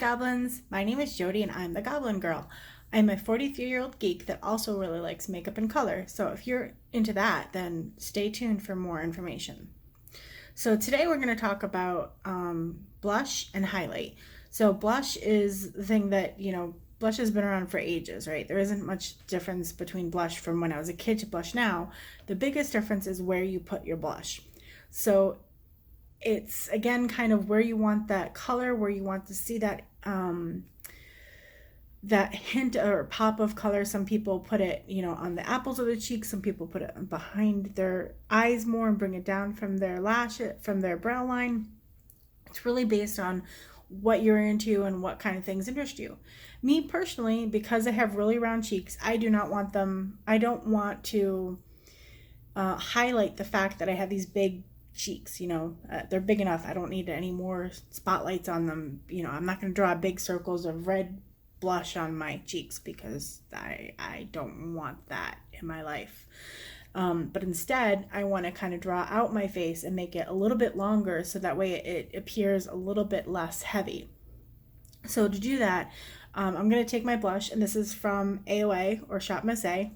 goblins. My name is Jody and I'm the Goblin Girl. I'm a 43-year-old geek that also really likes makeup and color. So if you're into that, then stay tuned for more information. So today we're going to talk about blush and highlight. So blush is the thing that, blush has been around for ages, right? There isn't much difference between blush from when I was a kid to blush now. The biggest difference is where you put your blush. So it's again kind of where you want that color, where you want to see that that hint or pop of color. Some people put it, on the apples of the cheeks. Some people put it behind their eyes more and bring it down from their from their brow line. It's really based on what you're into and what kind of things interest you. Me personally, because I have really round cheeks, I do not want them. I don't want to highlight the fact that I have these big cheeks. They're big enough. I don't need any more spotlights on them. I'm not going to draw big circles of red blush on my cheeks because I don't want that in my life. But instead, I want to kind of draw out my face and make it a little bit longer so that way it appears a little bit less heavy. So to do that, I'm going to take my blush, and this is from AOA or Shop Miss A.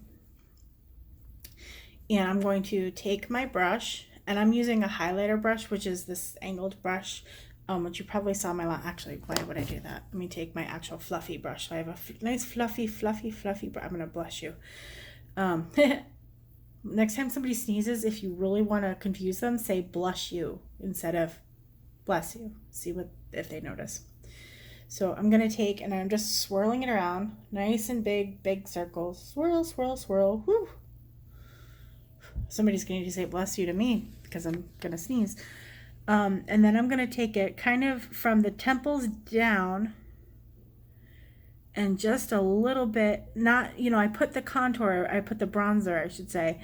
And I'm going to take my brush, and I'm using a highlighter brush, which is this angled brush, which you probably saw my actually, why would I do that? Let me take my actual fluffy brush. So I have a nice fluffy brush. I'm going to blush you. Next time somebody sneezes, if you really want to confuse them, say blush you instead of bless you. See if they notice. So I'm going to take, and I'm just swirling it around, nice and big circles. Swirl, swirl, swirl. Woo! Somebody's going to say bless you to me because I'm going to sneeze. And then I'm going to take it kind of from the temples down and just a little bit, not, I put the contour, I put the bronzer, I should say,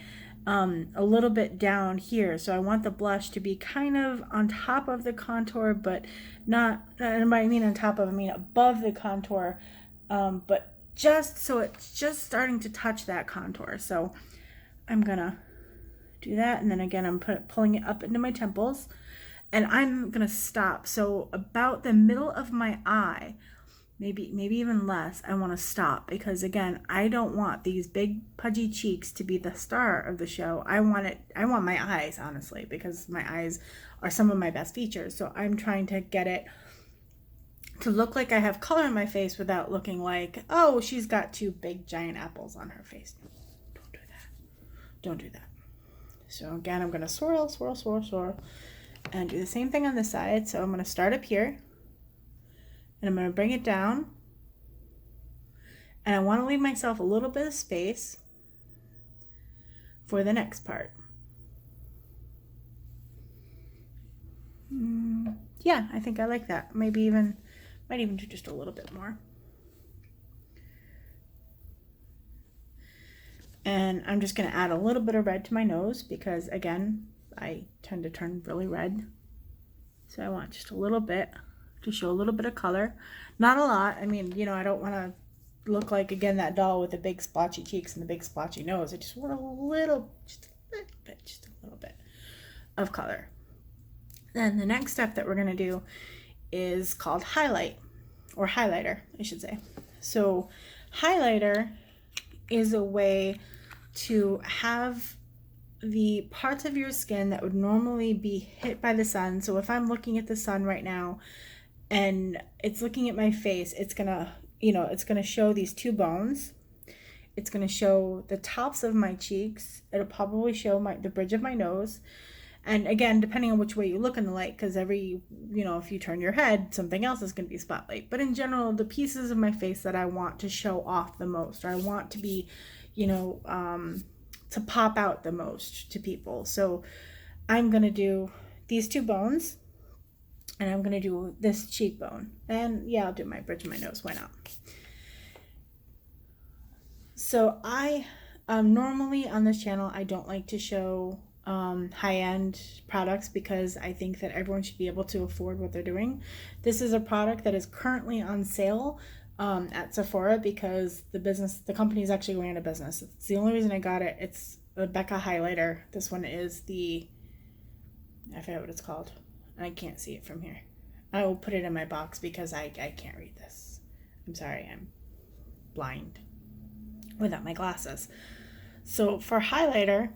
a little bit down here. So I want the blush to be kind of on top of the contour, but not, and by I mean on top of, I mean above the contour, but just so it's just starting to touch that contour. So I'm going to do that. And then again, I'm pulling it up into my temples, and I'm going to stop. So about the middle of my eye, maybe even less, I want to stop, because again, I don't want these big pudgy cheeks to be the star of the show. I want my eyes, honestly, because my eyes are some of my best features. So I'm trying to get it to look like I have color in my face without looking like, oh, she's got two big giant apples on her face. Don't do that. Don't do that. So again, I'm going to swirl, swirl, swirl, swirl, and do the same thing on this side. So I'm going to start up here, and I'm going to bring it down, and I want to leave myself a little bit of space for the next part. Yeah, I think I like that. Might even do just a little bit more. And I'm just going to add a little bit of red to my nose because, again, I tend to turn really red. So I want just a little bit to show a little bit of color. Not a lot. I mean, I don't want to look like, again, that doll with the big splotchy cheeks and the big splotchy nose. I just want just a little bit of color. Then the next step that we're going to do is called highlight, or highlighter, I should say. So highlighter is a way to have the parts of your skin that would normally be hit by the sun. So if I'm looking at the sun right now and it's looking at my face, it's gonna show these two bones. It's gonna show the tops of my cheeks. It'll probably show the bridge of my nose. And again, depending on which way you look in the light, because if you turn your head, something else is going to be spotlight. But in general, the pieces of my face that I want to show off the most, or I want to be, to pop out the most to people. So I'm going to do these two bones, and I'm going to do this cheekbone. And yeah, I'll do my bridge of my nose. Why not? So I normally on this channel, I don't like to show high-end products because I think that everyone should be able to afford what they're doing. This is a product that is currently on sale at Sephora because the company is actually going out of business. It's the only reason I got it. It's a Becca highlighter. This one is I forget what it's called. I can't see it from here. I will put it in my box because I can't read this. I'm sorry, I'm blind without my glasses. So for highlighter,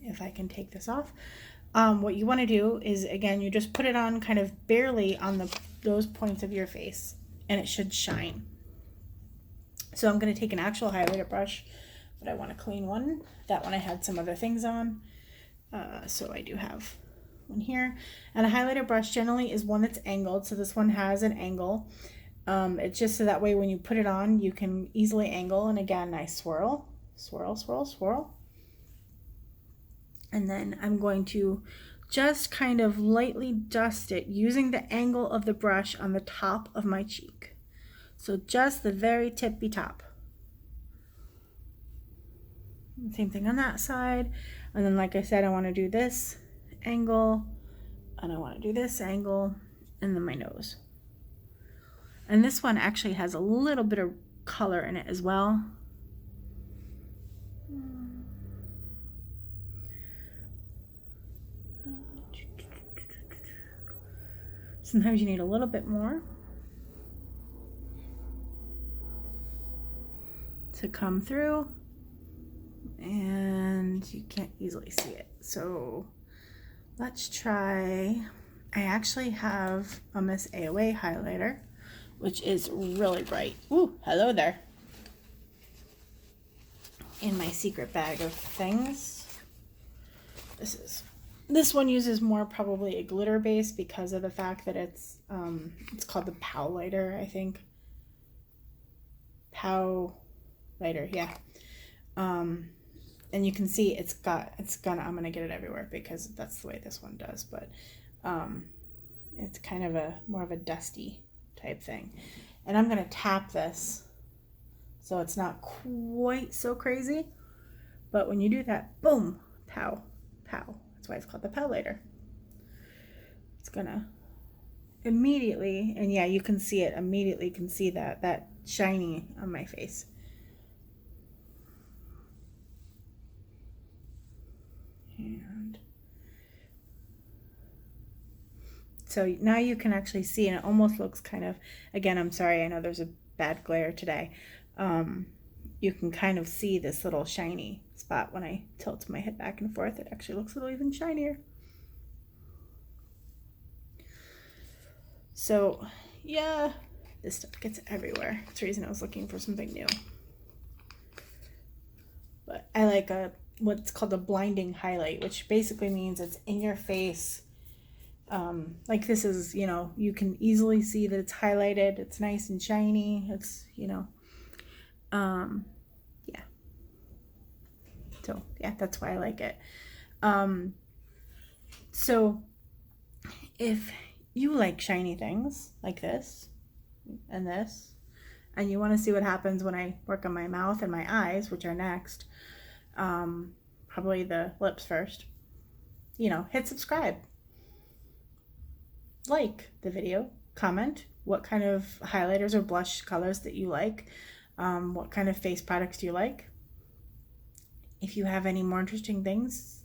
if I can take this off, what you want to do is, again, you just put it on kind of barely on those points of your face, and it should shine. So I'm going to take an actual highlighter brush, but I want a clean one. That one I had some other things on, so I do have one here. And a highlighter brush generally is one that's angled, so this one has an angle. It's just so that way when you put it on, you can easily angle. And again, I swirl, swirl, swirl, swirl. And then I'm going to just kind of lightly dust it using the angle of the brush on the top of my cheek. So just the very tippy top. Same thing on that side. And then, like I said, I want to do this angle, and I want to do this angle, and then my nose. And this one actually has a little bit of color in it as well. Sometimes you need a little bit more to come through, and you can't easily see it. So let's try, I actually have a Miss AOA highlighter, which is really bright. Ooh, hello there. In my secret bag of things. This one uses more probably a glitter base because of the fact that it's called the Powlighter, I think. Powlighter, yeah. And you can see I'm gonna get it everywhere because that's the way this one does, but it's kind of more of a dusty type thing. And I'm gonna tap this so it's not quite so crazy, but when you do that, boom, pow, pow. That's why it's called the Powlighter. It's gonna immediately, and yeah, you can see it immediately. You can see that shiny on my face. And so now you can actually see, and it almost looks kind of, again, I'm sorry, I know there's a bad glare today. You can kind of see this little shiny spot when I tilt my head back and forth. It actually looks a little even shinier. So yeah, this stuff gets everywhere. That's the reason I was looking for something new. But I like what's called a blinding highlight, which basically means it's in your face. Like this is, you can easily see that it's highlighted. It's nice and shiny. It's, yeah. So yeah, that's why I like it. So if you like shiny things like this, and you want to see what happens when I work on my mouth and my eyes, which are next, probably the lips first, hit subscribe, like the video, comment what kind of highlighters or blush colors that you like, what kind of face products do you like, if you have any more interesting things,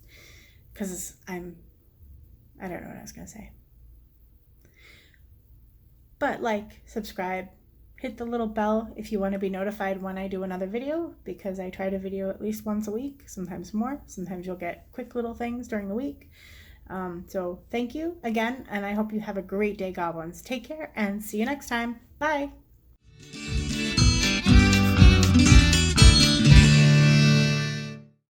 because I don't know what I was going to say. But subscribe, hit the little bell if you want to be notified when I do another video, because I try to video at least once a week, sometimes more. Sometimes you'll get quick little things during the week. So thank you again, and I hope you have a great day, goblins. Take care and see you next time. Bye.